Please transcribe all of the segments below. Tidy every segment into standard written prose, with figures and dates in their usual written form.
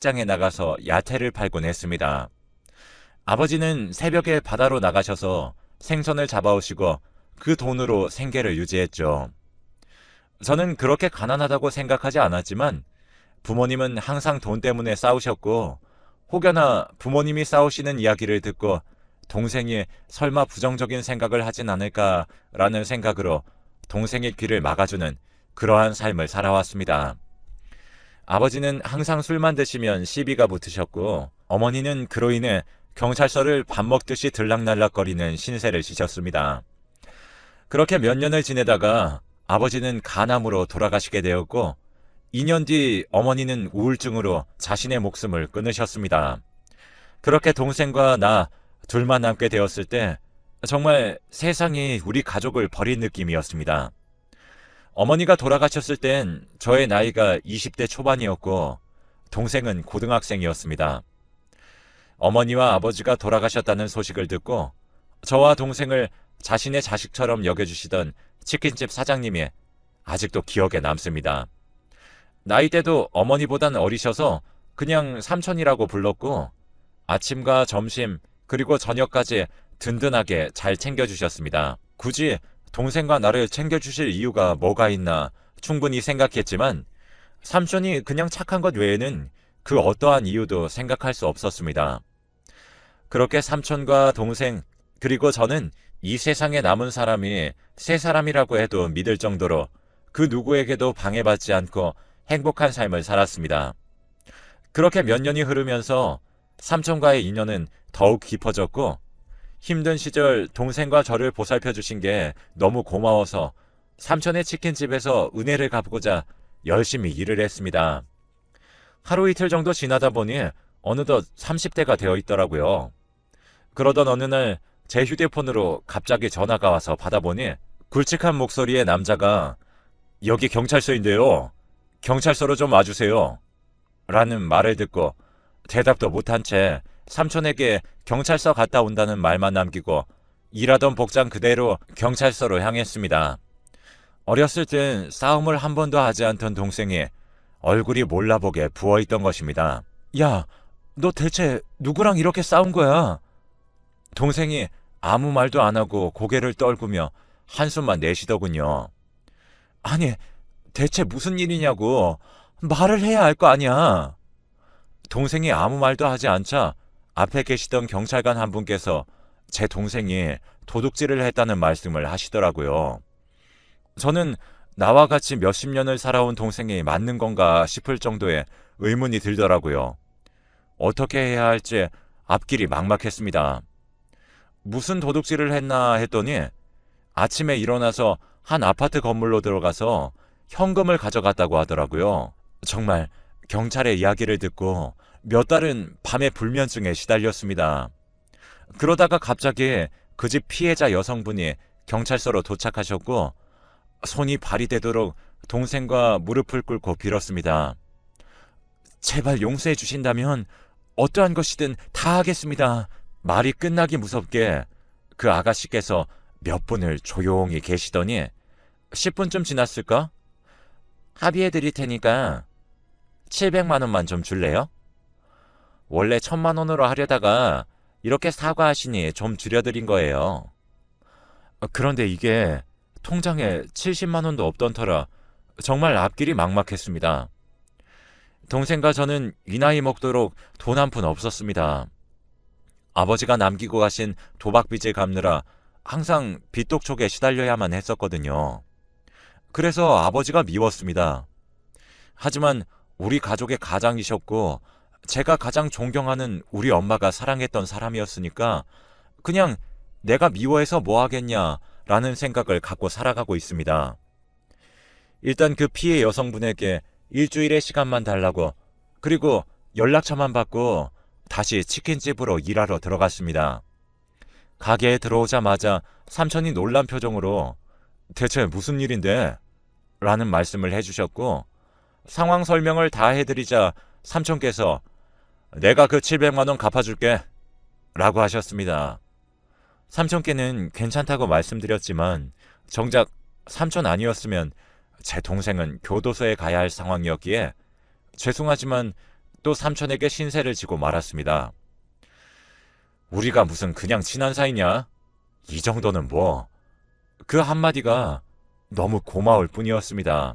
장에 나가서 야채를 팔곤 했습니다. 아버지는 새벽에 바다로 나가셔서 생선을 잡아오시고 그 돈으로 생계를 유지했죠. 저는 그렇게 가난하다고 생각하지 않았지만 부모님은 항상 돈 때문에 싸우셨고, 혹여나 부모님이 싸우시는 이야기를 듣고 동생이 설마 부정적인 생각을 하진 않을까라는 생각으로 동생의 귀를 막아주는 그러한 삶을 살아왔습니다. 아버지는 항상 술만 드시면 시비가 붙으셨고, 어머니는 그로 인해 경찰서를 밥 먹듯이 들락날락거리는 신세를 지셨습니다. 그렇게 몇 년을 지내다가 아버지는 간암으로 돌아가시게 되었고, 2년 뒤 어머니는 우울증으로 자신의 목숨을 끊으셨습니다. 그렇게 동생과 나 둘만 남게 되었을 때 정말 세상이 우리 가족을 버린 느낌이었습니다. 어머니가 돌아가셨을 땐 저의 나이가 20대 초반이었고 동생은 고등학생이었습니다. 어머니와 아버지가 돌아가셨다는 소식을 듣고 저와 동생을 자신의 자식처럼 여겨주시던 치킨집 사장님이 아직도 기억에 남습니다. 나이대도 어머니보단 어리셔서 그냥 삼촌이라고 불렀고 아침과 점심 그리고 저녁까지 든든하게 잘 챙겨주셨습니다. 굳이 동생과 나를 챙겨주실 이유가 뭐가 있나 충분히 생각했지만 삼촌이 그냥 착한 것 외에는 그 어떠한 이유도 생각할 수 없었습니다. 그렇게 삼촌과 동생 그리고 저는 이 세상에 남은 사람이 세 사람이라고 해도 믿을 정도로 그 누구에게도 방해받지 않고 행복한 삶을 살았습니다. 그렇게 몇 년이 흐르면서 삼촌과의 인연은 더욱 깊어졌고 힘든 시절 동생과 저를 보살펴 주신 게 너무 고마워서 삼촌의 치킨집에서 은혜를 갚고자 열심히 일을 했습니다. 하루 이틀 정도 지나다 보니 어느덧 30대가 되어 있더라고요. 그러던 어느 날 제 휴대폰으로 갑자기 전화가 와서 받아보니 굵직한 목소리의 남자가 "여기 경찰서인데요. 경찰서로 좀 와주세요." 라는 말을 듣고 대답도 못한 채 삼촌에게 경찰서 갔다 온다는 말만 남기고 일하던 복장 그대로 경찰서로 향했습니다. 어렸을 땐 싸움을 한 번도 하지 않던 동생이 얼굴이 몰라보게 부어있던 것입니다. "야, 너 대체 누구랑 이렇게 싸운 거야?" 동생이 아무 말도 안 하고 고개를 떨구며 한숨만 내쉬더군요. "아니, 대체 무슨 일이냐고. 말을 해야 알 거 아니야." 동생이 아무 말도 하지 않자 앞에 계시던 경찰관 한 분께서 제 동생이 도둑질을 했다는 말씀을 하시더라고요. 저는 나와 같이 몇십 년을 살아온 동생이 맞는 건가 싶을 정도의 의문이 들더라고요. 어떻게 해야 할지 앞길이 막막했습니다. 무슨 도둑질을 했나 했더니 아침에 일어나서 한 아파트 건물로 들어가서 현금을 가져갔다고 하더라고요. 정말 경찰의 이야기를 듣고 몇 달은 밤에 불면증에 시달렸습니다. 그러다가 갑자기 그 집 피해자 여성분이 경찰서로 도착하셨고 손이 발이 되도록 동생과 무릎을 꿇고 빌었습니다. "제발 용서해 주신다면 어떠한 것이든 다 하겠습니다." 말이 끝나기 무섭게 그 아가씨께서 몇 분을 조용히 계시더니 10분쯤 지났을까? "합의해 드릴 테니까 700만 원만 좀 줄래요? 원래 1000만 원으로 하려다가 이렇게 사과하시니 좀 줄여드린 거예요." 그런데 이게 통장에 70만 원도 없던 터라 정말 앞길이 막막했습니다. 동생과 저는 이 나이 먹도록 돈 한 푼 없었습니다. 아버지가 남기고 가신 도박빚을 갚느라 항상 빚독촉에 시달려야만 했었거든요. 그래서 아버지가 미웠습니다. 하지만 우리 가족의 가장이셨고 제가 가장 존경하는 우리 엄마가 사랑했던 사람이었으니까 그냥 내가 미워해서 뭐 하겠냐라는 생각을 갖고 살아가고 있습니다. 일단 그 피해 여성분에게 일주일의 시간만 달라고, 그리고 연락처만 받고 다시 치킨집으로 일하러 들어갔습니다. 가게에 들어오자마자 삼촌이 놀란 표정으로 "대체 무슨 일인데?" 라는 말씀을 해주셨고 상황 설명을 다 해드리자 삼촌께서 "내가 그 700만 원 갚아줄게" 라고 하셨습니다. 삼촌께는 괜찮다고 말씀드렸지만 정작 삼촌 아니었으면 제 동생은 교도소에 가야 할 상황이었기에 죄송하지만 또 삼촌에게 신세를 지고 말았습니다. 우리가 무슨 그냥 친한 사이냐? 이 정도는 뭐. 그 한마디가 너무 고마울 뿐이었습니다.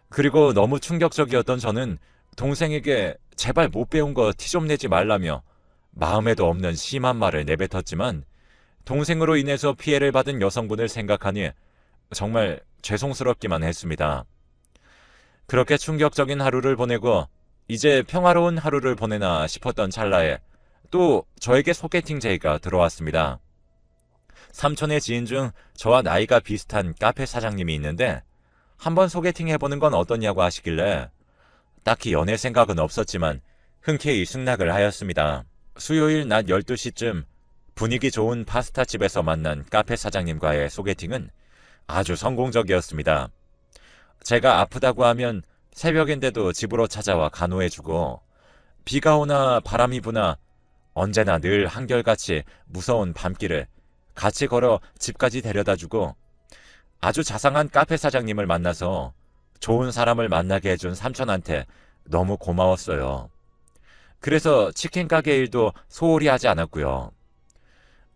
그리고 너무 충격적이었던 저는 동생에게 제발 못 배운 거 티 좀 내지 말라며 마음에도 없는 심한 말을 내뱉었지만 동생으로 인해서 피해를 받은 여성분을 생각하니 정말 죄송스럽기만 했습니다. 그렇게 충격적인 하루를 보내고 이제 평화로운 하루를 보내나 싶었던 찰나에 또 저에게 소개팅 제의가 들어왔습니다. 삼촌의 지인 중 저와 나이가 비슷한 카페 사장님이 있는데 한번 소개팅 해보는 건 어떠냐고 하시길래 딱히 연애 생각은 없었지만 흔쾌히 승낙을 하였습니다. 수요일 낮 12시쯤 분위기 좋은 파스타집에서 만난 카페 사장님과의 소개팅은 아주 성공적이었습니다. 제가 아프다고 하면 새벽인데도 집으로 찾아와 간호해주고 비가 오나 바람이 부나 언제나 늘 한결같이 무서운 밤길을 같이 걸어 집까지 데려다주고 아주 자상한 카페 사장님을 만나서 좋은 사람을 만나게 해준 삼촌한테 너무 고마웠어요. 그래서 치킨 가게 일도 소홀히 하지 않았고요.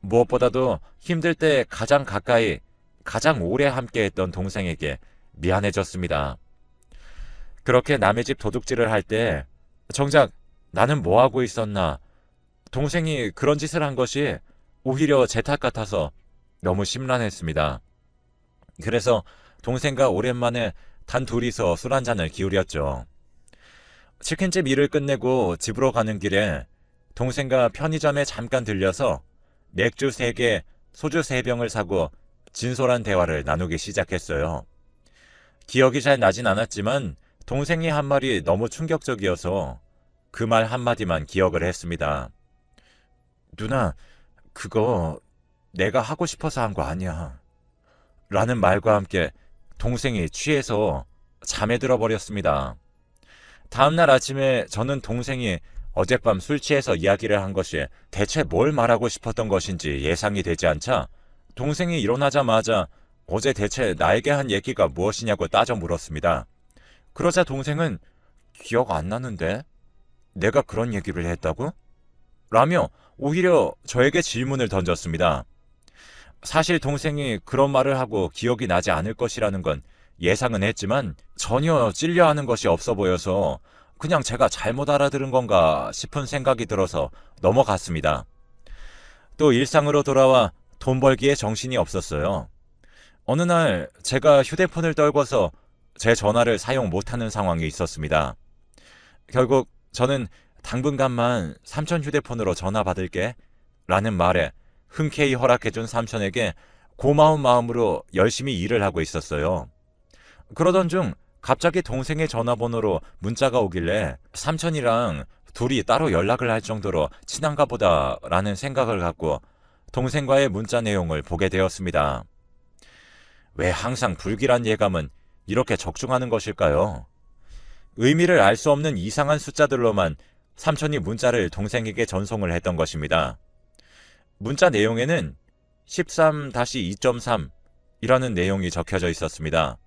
무엇보다도 힘들 때 가장 가까이 가장 오래 함께했던 동생에게 미안해졌습니다. 그렇게 남의 집 도둑질을 할 때 정작 나는 뭐하고 있었나, 동생이 그런 짓을 한 것이 오히려 제 탓 같아서 너무 심란했습니다. 그래서 동생과 오랜만에 단 둘이서 술 한잔을 기울였죠. 치킨집 일을 끝내고 집으로 가는 길에 동생과 편의점에 잠깐 들려서 맥주 3개, 소주 3병을 사고 진솔한 대화를 나누기 시작했어요. 기억이 잘 나진 않았지만 동생이 한 말이 너무 충격적이어서 그 말 한마디만 기억을 했습니다. 누나, 그거 내가 하고 싶어서 한 거 아니야. 라는 말과 함께 동생이 취해서 잠에 들어버렸습니다. 다음날 아침에 저는 동생이 어젯밤 술 취해서 이야기를 한 것이 대체 뭘 말하고 싶었던 것인지 예상이 되지 않자 동생이 일어나자마자 어제 대체 나에게 한 얘기가 무엇이냐고 따져 물었습니다. 그러자 동생은 기억 안 나는데? 내가 그런 얘기를 했다고? 라며 오히려 저에게 질문을 던졌습니다. 사실 동생이 그런 말을 하고 기억이 나지 않을 것이라는 건 예상은 했지만 전혀 찔려하는 것이 없어 보여서 그냥 제가 잘못 알아들은 건가 싶은 생각이 들어서 넘어갔습니다. 또 일상으로 돌아와 돈 벌기에 정신이 없었어요. 어느 날 제가 휴대폰을 떨궈서 제 전화를 사용 못하는 상황이 있었습니다. 결국 저는 당분간만 삼촌 휴대폰으로 전화 받을게 라는 말에 흔쾌히 허락해준 삼촌에게 고마운 마음으로 열심히 일을 하고 있었어요. 그러던 중 갑자기 동생의 전화번호로 문자가 오길래 삼촌이랑 둘이 따로 연락을 할 정도로 친한가 보다 라는 생각을 갖고 동생과의 문자 내용을 보게 되었습니다. 왜 항상 불길한 예감은 이렇게 적중하는 것일까요? 의미를 알 수 없는 이상한 숫자들로만 삼촌이 문자를 동생에게 전송을 했던 것입니다. 문자 내용에는 13-2.3 이라는 내용이 적혀져 있었습니다.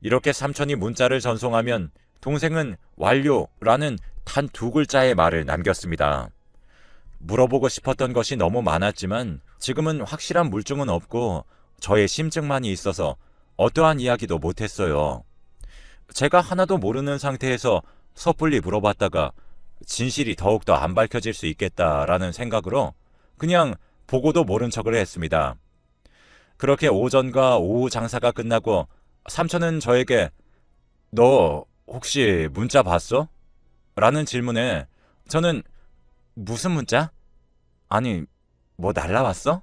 이렇게 삼촌이 문자를 전송하면 동생은 완료라는 단 2글자의 말을 남겼습니다. 물어보고 싶었던 것이 너무 많았지만 지금은 확실한 물증은 없고 저의 심증만이 있어서 어떠한 이야기도 못했어요. 제가 하나도 모르는 상태에서 섣불리 물어봤다가 진실이 더욱더 안 밝혀질 수 있겠다라는 생각으로 그냥 보고도 모른 척을 했습니다. 그렇게 오전과 오후 장사가 끝나고 삼촌은 저에게 너 혹시 문자 봤어? 라는 질문에 저는 무슨 문자? 아니, 뭐 날라왔어?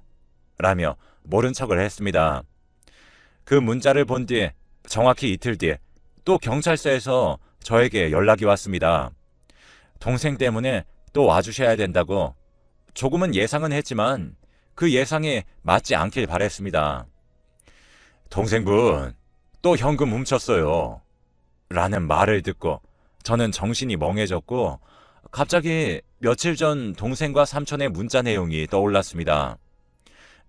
라며 모른 척을 했습니다. 그 문자를 본 뒤 정확히 이틀 뒤에 또 경찰서에서 저에게 연락이 왔습니다. 동생 때문에 또 와주셔야 된다고. 조금은 예상은 했지만 그 예상에 맞지 않길 바랬습니다. 동생분, 또 현금 훔쳤어요. 라는 말을 듣고 저는 정신이 멍해졌고 갑자기 며칠 전 동생과 삼촌의 문자 내용이 떠올랐습니다.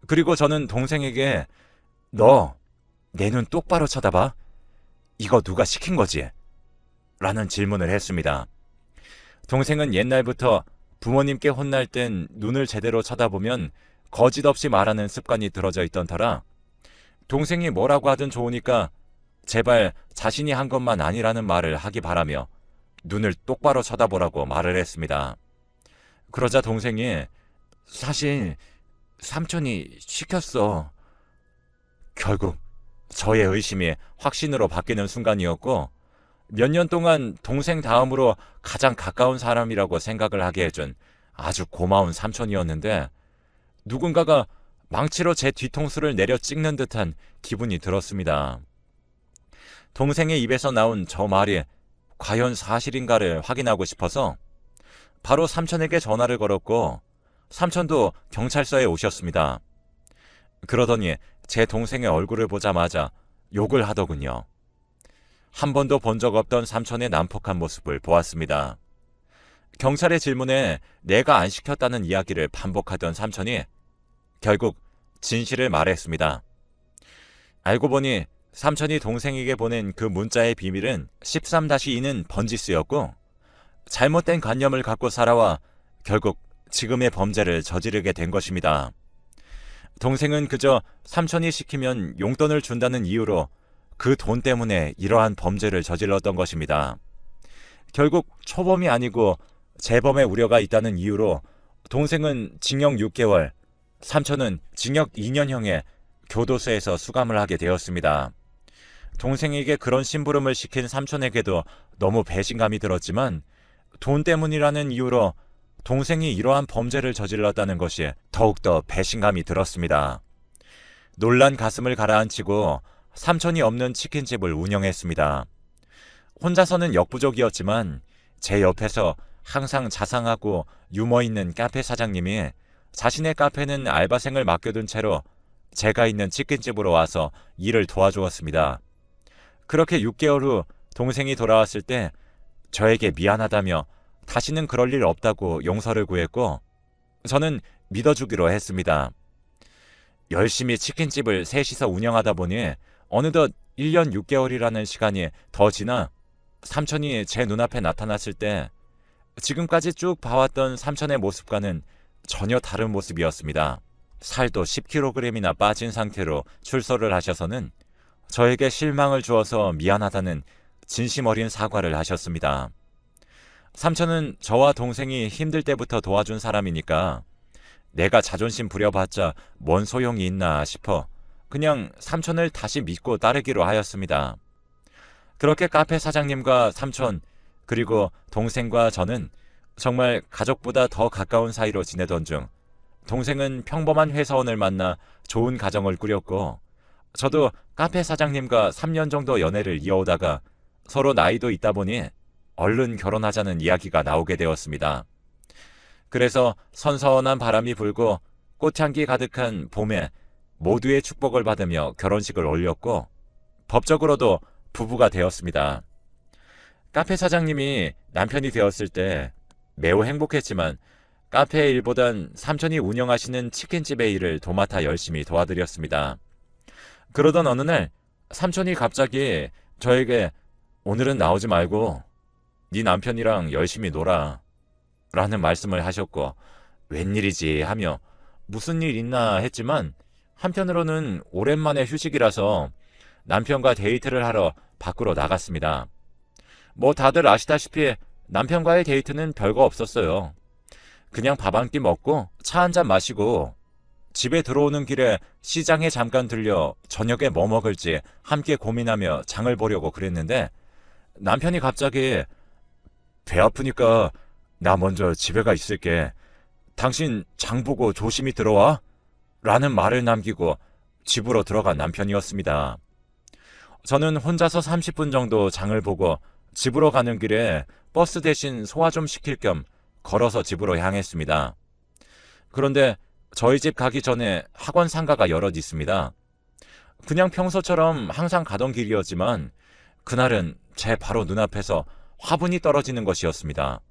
그리고 저는 동생에게 너 내 눈 똑바로 쳐다봐. 이거 누가 시킨 거지? 라는 질문을 했습니다. 동생은 옛날부터 부모님께 혼날 땐 눈을 제대로 쳐다보면 거짓없이 말하는 습관이 들어져 있던 터라 동생이 뭐라고 하든 좋으니까 제발 자신이 한 것만 아니라는 말을 하기 바라며 눈을 똑바로 쳐다보라고 말을 했습니다. 그러자 동생이 사실 삼촌이 시켰어. 결국 저의 의심이 확신으로 바뀌는 순간이었고 몇 년 동안 동생 다음으로 가장 가까운 사람이라고 생각을 하게 해준 아주 고마운 삼촌이었는데 누군가가 망치로 제 뒤통수를 내려 찍는 듯한 기분이 들었습니다. 동생의 입에서 나온 저 말이 과연 사실인가를 확인하고 싶어서 바로 삼촌에게 전화를 걸었고 삼촌도 경찰서에 오셨습니다. 그러더니 제 동생의 얼굴을 보자마자 욕을 하더군요. 한 번도 본 적 없던 삼촌의 난폭한 모습을 보았습니다. 경찰의 질문에 내가 안 시켰다는 이야기를 반복하던 삼촌이 결국 진실을 말했습니다. 알고 보니 삼촌이 동생에게 보낸 그 문자의 비밀은 13-2는 번지수였고 잘못된 관념을 갖고 살아와 결국 지금의 범죄를 저지르게 된 것입니다. 동생은 그저 삼촌이 시키면 용돈을 준다는 이유로 그 돈 때문에 이러한 범죄를 저질렀던 것입니다. 결국 초범이 아니고 재범의 우려가 있다는 이유로 동생은 징역 6개월, 삼촌은 징역 2년형에 교도소에서 수감을 하게 되었습니다. 동생에게 그런 심부름을 시킨 삼촌에게도 너무 배신감이 들었지만 돈 때문이라는 이유로 동생이 이러한 범죄를 저질렀다는 것이 더욱더 배신감이 들었습니다. 놀란 가슴을 가라앉히고 삼촌이 없는 치킨집을 운영했습니다. 혼자서는 역부족이었지만 제 옆에서 항상 자상하고 유머 있는 카페 사장님이 자신의 카페는 알바생을 맡겨둔 채로 제가 있는 치킨집으로 와서 일을 도와주었습니다. 그렇게 6개월 후 동생이 돌아왔을 때 저에게 미안하다며 다시는 그럴 일 없다고 용서를 구했고 저는 믿어주기로 했습니다. 열심히 치킨집을 셋이서 운영하다 보니 어느덧 1년 6개월이라는 시간이 더 지나 삼촌이 제 눈앞에 나타났을 때 지금까지 쭉 봐왔던 삼촌의 모습과는 전혀 다른 모습이었습니다. 살도 10kg이나 빠진 상태로 출소를 하셔서는 저에게 실망을 주어서 미안하다는 진심 어린 사과를 하셨습니다. 삼촌은 저와 동생이 힘들 때부터 도와준 사람이니까 내가 자존심 부려봤자 뭔 소용이 있나 싶어 그냥 삼촌을 다시 믿고 따르기로 하였습니다. 그렇게 카페 사장님과 삼촌 그리고 동생과 저는 정말 가족보다 더 가까운 사이로 지내던 중 동생은 평범한 회사원을 만나 좋은 가정을 꾸렸고 저도 카페 사장님과 3년 정도 연애를 이어오다가 서로 나이도 있다 보니 얼른 결혼하자는 이야기가 나오게 되었습니다. 그래서 선선한 바람이 불고 꽃향기 가득한 봄에 모두의 축복을 받으며 결혼식을 올렸고 법적으로도 부부가 되었습니다. 카페 사장님이 남편이 되었을 때 매우 행복했지만 카페의 일보단 삼촌이 운영하시는 치킨집의 일을 도맡아 열심히 도와드렸습니다. 그러던 어느 날 삼촌이 갑자기 저에게 오늘은 나오지 말고 네 남편이랑 열심히 놀아 라는 말씀을 하셨고 웬일이지 하며 무슨 일 있나 했지만 한편으로는 오랜만에 휴식이라서 남편과 데이트를 하러 밖으로 나갔습니다. 뭐 다들 아시다시피 남편과의 데이트는 별거 없었어요. 그냥 밥 한 끼 먹고 차 한 잔 마시고 집에 들어오는 길에 시장에 잠깐 들려 저녁에 뭐 먹을지 함께 고민하며 장을 보려고 그랬는데 남편이 갑자기 배 아프니까 나 먼저 집에 가 있을게. 당신 장 보고 조심히 들어와. 라는 말을 남기고 집으로 들어간 남편이었습니다. 저는 혼자서 30분 정도 장을 보고 집으로 가는 길에 버스 대신 소화 좀 시킬 겸 걸어서 집으로 향했습니다. 그런데 저희 집 가기 전에 학원 상가가 여럿 있습니다. 그냥 평소처럼 항상 가던 길이었지만 그날은 제 바로 눈앞에서 화분이 떨어지는 것이었습니다.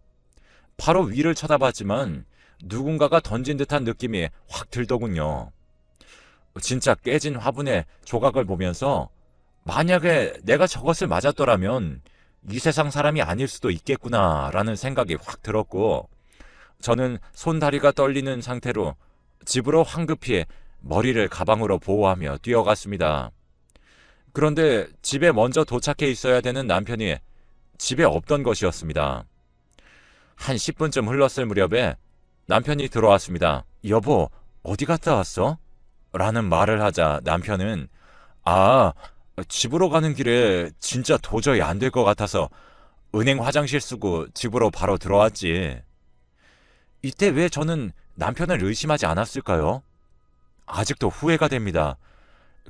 바로 위를 쳐다봤지만 누군가가 던진 듯한 느낌이 확 들더군요. 진짜 깨진 화분의 조각을 보면서 만약에 내가 저것을 맞았더라면 이 세상 사람이 아닐 수도 있겠구나라는 생각이 확 들었고, 저는 손다리가 떨리는 상태로 집으로 황급히 머리를 가방으로 보호하며 뛰어갔습니다. 그런데 집에 먼저 도착해 있어야 되는 남편이 집에 없던 것이었습니다. 한 10분쯤 흘렀을 무렵에 남편이 들어왔습니다. 여보, 어디 갔다 왔어? 라는 말을 하자 남편은 집으로 가는 길에 진짜 도저히 안 될 것 같아서 은행 화장실 쓰고 집으로 바로 들어왔지. 이때 왜 저는 남편을 의심하지 않았을까요? 아직도 후회가 됩니다.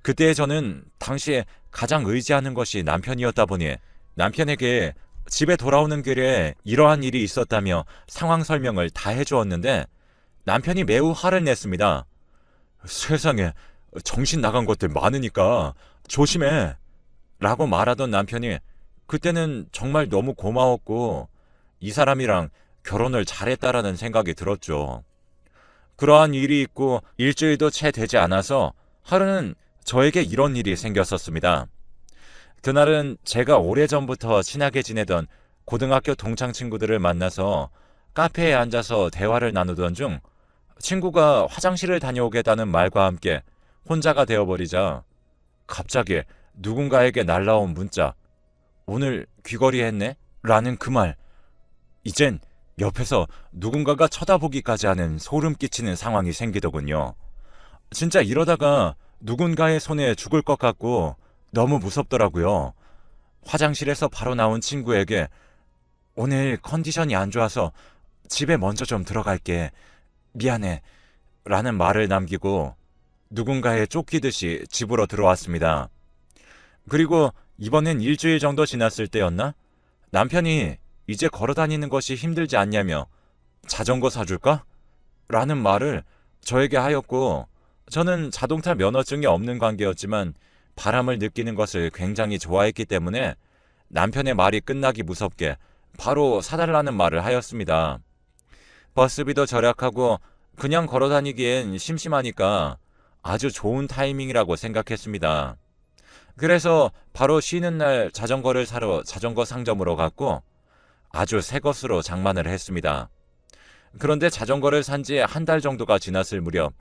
그때 저는 당시에 가장 의지하는 것이 남편이었다 보니 남편에게 집에 돌아오는 길에 이러한 일이 있었다며 상황 설명을 다 해주었는데 남편이 매우 화를 냈습니다. 세상에 정신 나간 것들 많으니까 조심해 라고 말하던 남편이 그때는 정말 너무 고마웠고 이 사람이랑 결혼을 잘했다라는 생각이 들었죠. 그러한 일이 있고 일주일도 채 되지 않아서 하루는 저에게 이런 일이 생겼었습니다. 그날은 제가 오래전부터 친하게 지내던 고등학교 동창 친구들을 만나서 카페에 앉아서 대화를 나누던 중 친구가 화장실을 다녀오겠다는 말과 함께 혼자가 되어버리자 갑자기 누군가에게 날라온 문자, 오늘 귀걸이 했네? 라는 그 말. 이젠 옆에서 누군가가 쳐다보기까지 하는 소름 끼치는 상황이 생기더군요. 진짜 이러다가 누군가의 손에 죽을 것 같고 너무 무섭더라고요. 화장실에서 바로 나온 친구에게 오늘 컨디션이 안 좋아서 집에 먼저 좀 들어갈게. 미안해. 라는 말을 남기고 누군가에 쫓기듯이 집으로 들어왔습니다. 그리고 이번엔 일주일 정도 지났을 때였나? 남편이 이제 걸어 다니는 것이 힘들지 않냐며 자전거 사줄까? 라는 말을 저에게 하였고 저는 자동차 면허증이 없는 관계였지만 바람을 느끼는 것을 굉장히 좋아했기 때문에 남편의 말이 끝나기 무섭게 바로 사달라는 말을 하였습니다. 버스비도 절약하고 그냥 걸어 다니기엔 심심하니까 아주 좋은 타이밍이라고 생각했습니다. 그래서 바로 쉬는 날 자전거를 사러 자전거 상점으로 갔고 아주 새 것으로 장만을 했습니다. 그런데 자전거를 산 지 한 달 정도가 지났을 무렵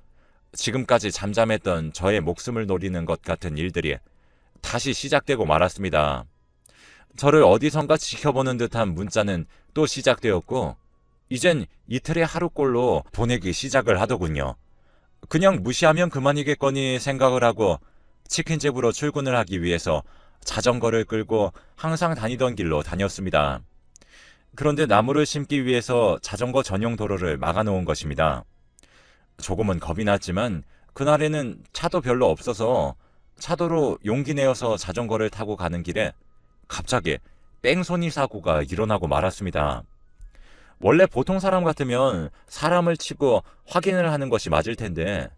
지금까지 잠잠했던 저의 목숨을 노리는 것 같은 일들이 다시 시작되고 말았습니다. 저를 어디선가 지켜보는 듯한 문자는 또 시작되었고 이젠 이틀에 하루꼴로 보내기 시작을 하더군요. 그냥 무시하면 그만이겠거니 생각을 하고 치킨집으로 출근을 하기 위해서 자전거를 끌고 항상 다니던 길로 다녔습니다. 그런데 나무를 심기 위해서 자전거 전용 도로를 막아놓은 것입니다. 조금은 겁이 났지만 그날에는 차도 별로 없어서 차도로 용기 내어서 자전거를 타고 가는 길에 갑자기 뺑소니 사고가 일어나고 말았습니다. 원래 보통 사람 같으면 사람을 치고 확인을 하는 것이 맞을 텐데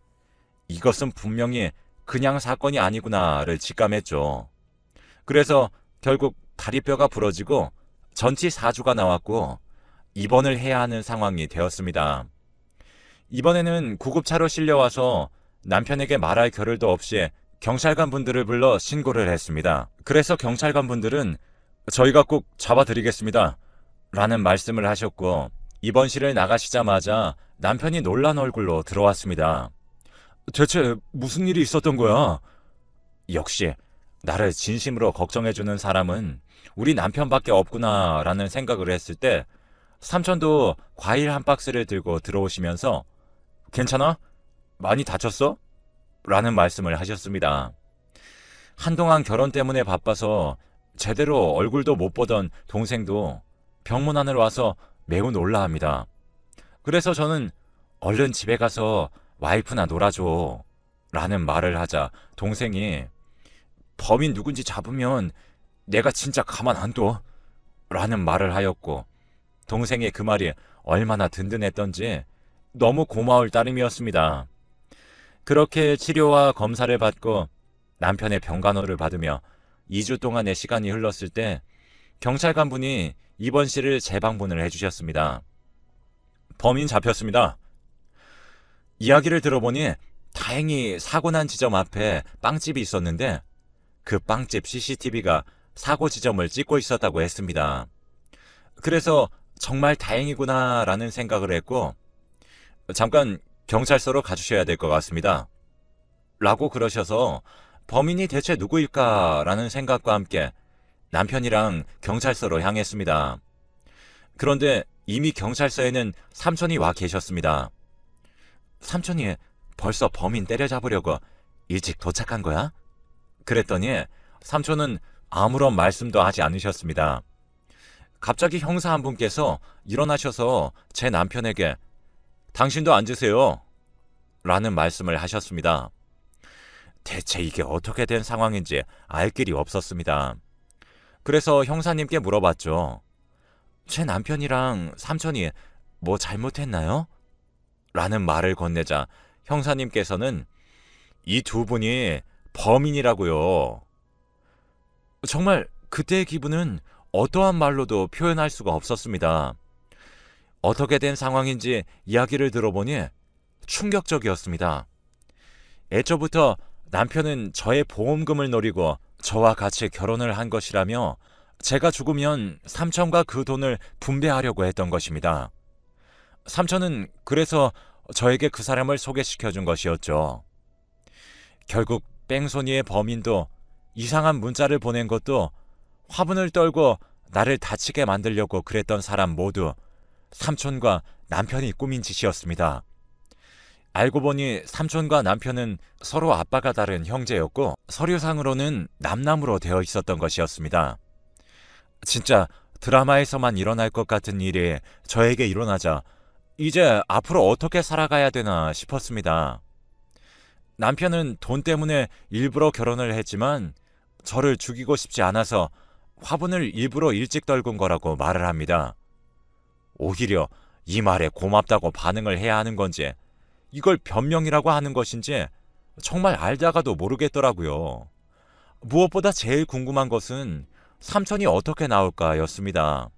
이것은 분명히 그냥 사건이 아니구나를 직감했죠. 그래서 결국 다리뼈가 부러지고 전치 4주가 나왔고 입원을 해야 하는 상황이 되었습니다. 이번에는 구급차로 실려와서 남편에게 말할 겨를도 없이 경찰관 분들을 불러 신고를 했습니다. 그래서 경찰관 분들은 저희가 꼭 잡아드리겠습니다 라는 말씀을 하셨고 입원실을 나가시자마자 남편이 놀란 얼굴로 들어왔습니다. 대체 무슨 일이 있었던 거야? 역시 나를 진심으로 걱정해주는 사람은 우리 남편밖에 없구나라는 생각을 했을 때 삼촌도 과일 한 박스를 들고 들어오시면서 괜찮아? 많이 다쳤어? 라는 말씀을 하셨습니다. 한동안 결혼 때문에 바빠서 제대로 얼굴도 못 보던 동생도 병문안을 와서 매우 놀라합니다. 그래서 저는 얼른 집에 가서 와이프나 놀아줘 라는 말을 하자 동생이 범인 누군지 잡으면 내가 진짜 가만 안 둬 라는 말을 하였고 동생의 그 말이 얼마나 든든했던지 너무 고마울 따름이었습니다. 그렇게 치료와 검사를 받고 남편의 병간호를 받으며 2주 동안의 시간이 흘렀을 때 경찰관 분이 입원실을 재방문을 해주셨습니다. 범인 잡혔습니다. 이야기를 들어보니 다행히 사고 난 지점 앞에 빵집이 있었는데 그 빵집 CCTV가 사고 지점을 찍고 있었다고 했습니다. 그래서 정말 다행이구나라는 생각을 했고, 잠깐 경찰서로 가주셔야 될 것 같습니다. 라고 그러셔서 범인이 대체 누구일까라는 생각과 함께 남편이랑 경찰서로 향했습니다. 그런데 이미 경찰서에는 삼촌이 와 계셨습니다. 삼촌이 벌써 범인 때려잡으려고 일찍 도착한 거야? 그랬더니 삼촌은 아무런 말씀도 하지 않으셨습니다. 갑자기 형사 한 분께서 일어나셔서 제 남편에게 당신도 앉으세요 라는 말씀을 하셨습니다. 대체 이게 어떻게 된 상황인지 알 길이 없었습니다. 그래서 형사님께 물어봤죠. 제 남편이랑 삼촌이 뭐 잘못했나요? 라는 말을 건네자 형사님께서는 이 두 분이 범인이라고요. 정말 그때의 기분은 어떠한 말로도 표현할 수가 없었습니다. 어떻게 된 상황인지 이야기를 들어보니 충격적이었습니다. 애초부터 남편은 저의 보험금을 노리고 저와 같이 결혼을 한 것이라며 제가 죽으면 삼촌과 그 돈을 분배하려고 했던 것입니다. 삼촌은 그래서 저에게 그 사람을 소개시켜 준 것이었죠. 결국 뺑소니의 범인도 이상한 문자를 보낸 것도 화분을 떨고 나를 다치게 만들려고 그랬던 사람 모두 삼촌과 남편이 꾸민 짓이었습니다. 알고 보니 삼촌과 남편은 서로 아빠가 다른 형제였고 서류상으로는 남남으로 되어 있었던 것이었습니다. 진짜 드라마에서만 일어날 것 같은 일이 저에게 일어나자 이제 앞으로 어떻게 살아가야 되나 싶었습니다. 남편은 돈 때문에 일부러 결혼을 했지만 저를 죽이고 싶지 않아서 화분을 일부러 일찍 떨군 거라고 말을 합니다. 오히려 이 말에 고맙다고 반응을 해야 하는 건지 이걸 변명이라고 하는 것인지 정말 알다가도 모르겠더라고요. 무엇보다 제일 궁금한 것은 삼촌이 어떻게 나올까였습니다.